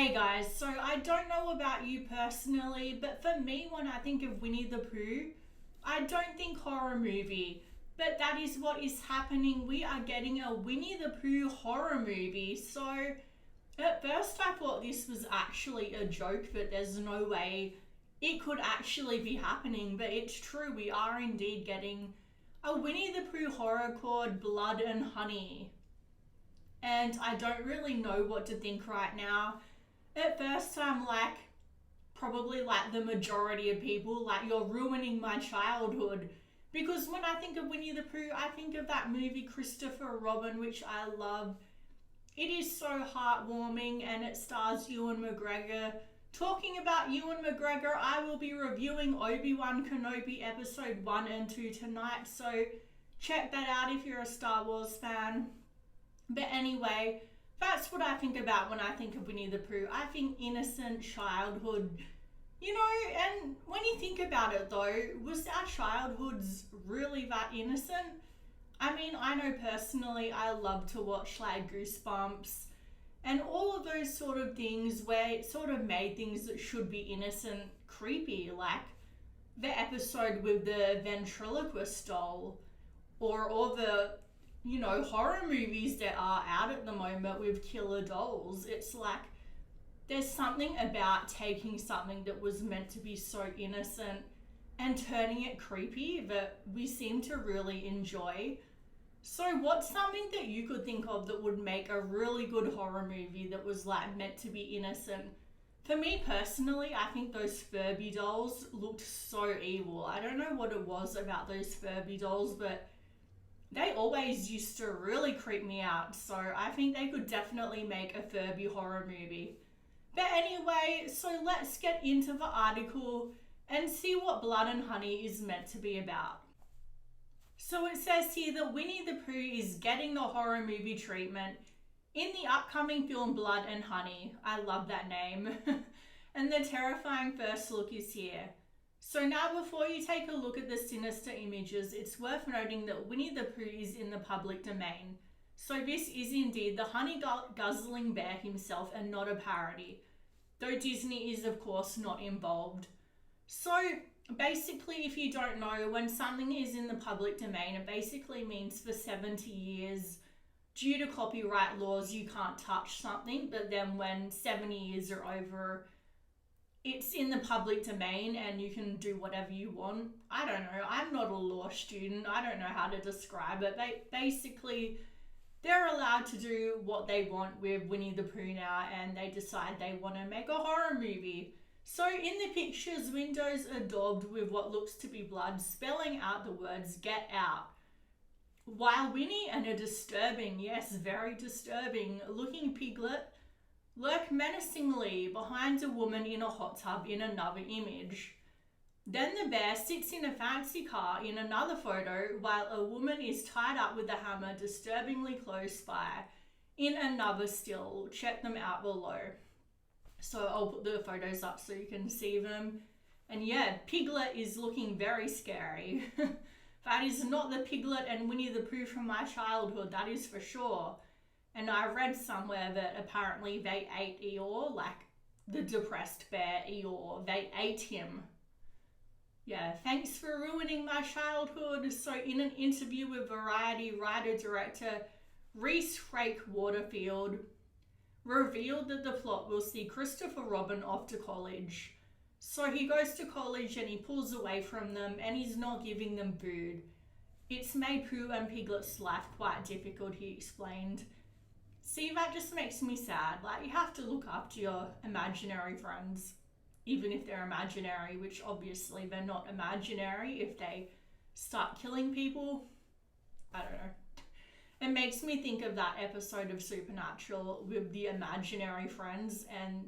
Hey guys, so I don't know about you personally, but for me, when I think of Winnie the Pooh, I don't think horror movie. But that is what is happening. We are getting a Winnie the Pooh horror movie. So at first, I thought this was actually a joke, but there's no way it could actually be happening. But it's true, we are indeed getting a Winnie the Pooh horror called Blood and Honey. And I don't really know what to think right now. At first, I'm like, probably like the majority of people, like, you're ruining my childhood. Because when I think of Winnie the Pooh, I think of that movie Christopher Robin, which I love. It is so heartwarming and it stars Ewan McGregor. Talking about Ewan McGregor, I will be reviewing Obi-Wan Kenobi episode 1 and 2 tonight, so check that out if you're a Star Wars fan. But anyway, that's what I think about when I think of Winnie the Pooh. I think innocent childhood, and when you think about it though, was our childhoods really that innocent? I mean, I know personally I love to watch like Goosebumps and all of those sort of things where it sort of made things that should be innocent creepy, like the episode with the ventriloquist doll, or all the horror movies that are out at the moment with killer dolls. It's like there's something about taking something that was meant to be so innocent and turning it creepy that we seem to really enjoy. So what's something that you could think of that would make a really good horror movie that was like meant to be innocent? For me personally, I think those Furby dolls looked so evil. I don't know what it was about those Furby dolls, but they always used to really creep me out, so I think they could definitely make a Furby horror movie. But anyway, so let's get into the article and see what Blood and Honey is meant to be about. So it says here that Winnie the Pooh is getting the horror movie treatment in the upcoming film Blood and Honey. I love that name. And the terrifying first look is here. So now before you take a look at the sinister images, it's worth noting that Winnie the Pooh is in the public domain. So this is indeed the honey-guzzling bear himself and not a parody, though Disney is of course not involved. So basically, if you don't know, when something is in the public domain, it basically means for 70 years, due to copyright laws, you can't touch something, but then when 70 years are over, it's in the public domain and you can do whatever you want. I don't know. I'm not a law student. I don't know how to describe it. Basically, they're allowed to do what they want with Winnie the Pooh now, and they decide they want to make a horror movie. So in the pictures, Windows are daubed with what looks to be blood, spelling out the words "get out." While Winnie and a disturbing, yes, very disturbing, looking piglet lurk menacingly behind a woman in a hot tub in another image. Then the bear sits in a fancy car in another photo while a woman is tied up with a hammer disturbingly close by in another still. Check them out below. So I'll put the photos up so you can see them. And yeah, Piglet is looking very scary. That is not the Piglet and Winnie the Pooh from my childhood, that is for sure. And I read somewhere that apparently they ate Eeyore, like the depressed bear Eeyore. They ate him. Yeah, thanks for ruining my childhood. So in an interview with Variety, writer-director Reese Frake Waterfield revealed that the plot will see Christopher Robin off to college. So he goes to college and he pulls away from them and he's not giving them food. It's made Pooh and Piglet's life quite difficult, he explained. See, that just makes me sad. Like, you have to look after your imaginary friends, even if they're imaginary, which obviously they're not imaginary if they start killing people. I don't know. It makes me think of that episode of Supernatural with the imaginary friends and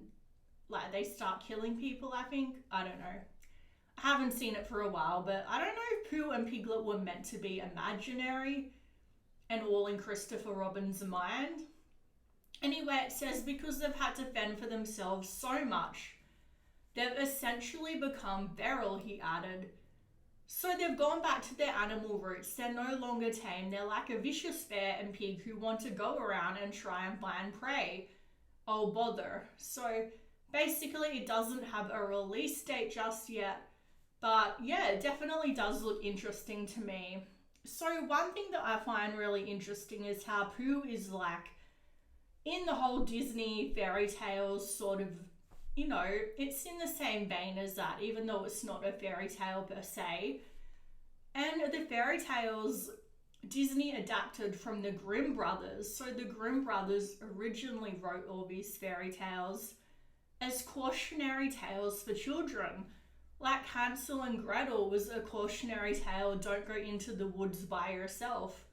like they start killing people, I think. I don't know. I haven't seen it for a while, but I don't know if Pooh and Piglet were meant to be imaginary and all in Christopher Robin's mind. Anyway, it says because they've had to fend for themselves so much, they've essentially become feral, he added. So they've gone back to their animal roots. They're no longer tame. They're like a vicious bear and pig who want to go around and try and find prey. oh bother. So basically it doesn't have a release date just yet, but yeah, it definitely does look interesting to me. So one thing that I find really interesting is how Pooh is like in the whole Disney fairy tales sort of, it's in the same vein as that, even though it's not a fairy tale per se. And the fairy tales Disney adapted from the Grimm brothers. So the Grimm brothers originally wrote all these fairy tales as cautionary tales for children. Like Hansel and Gretel was a cautionary tale, don't go into the woods by yourself.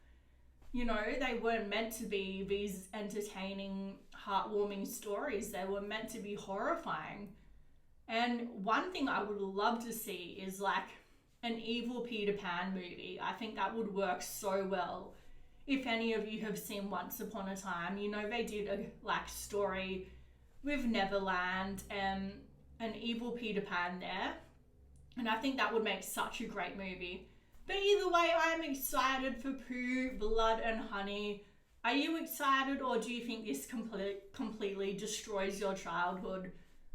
They weren't meant to be these entertaining, heartwarming stories. They were meant to be horrifying. And one thing I would love to see is like an evil Peter Pan movie. I think that would work so well. If any of you have seen Once Upon a Time, they did a story with Neverland and an evil Peter Pan there. And I think that would make such a great movie. But either way, I'm excited for Pooh, Blood and Honey. Are you excited, or do you think this completely destroys your childhood?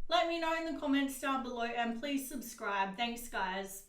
Let me know in the comments down below, and please subscribe. Thanks, guys.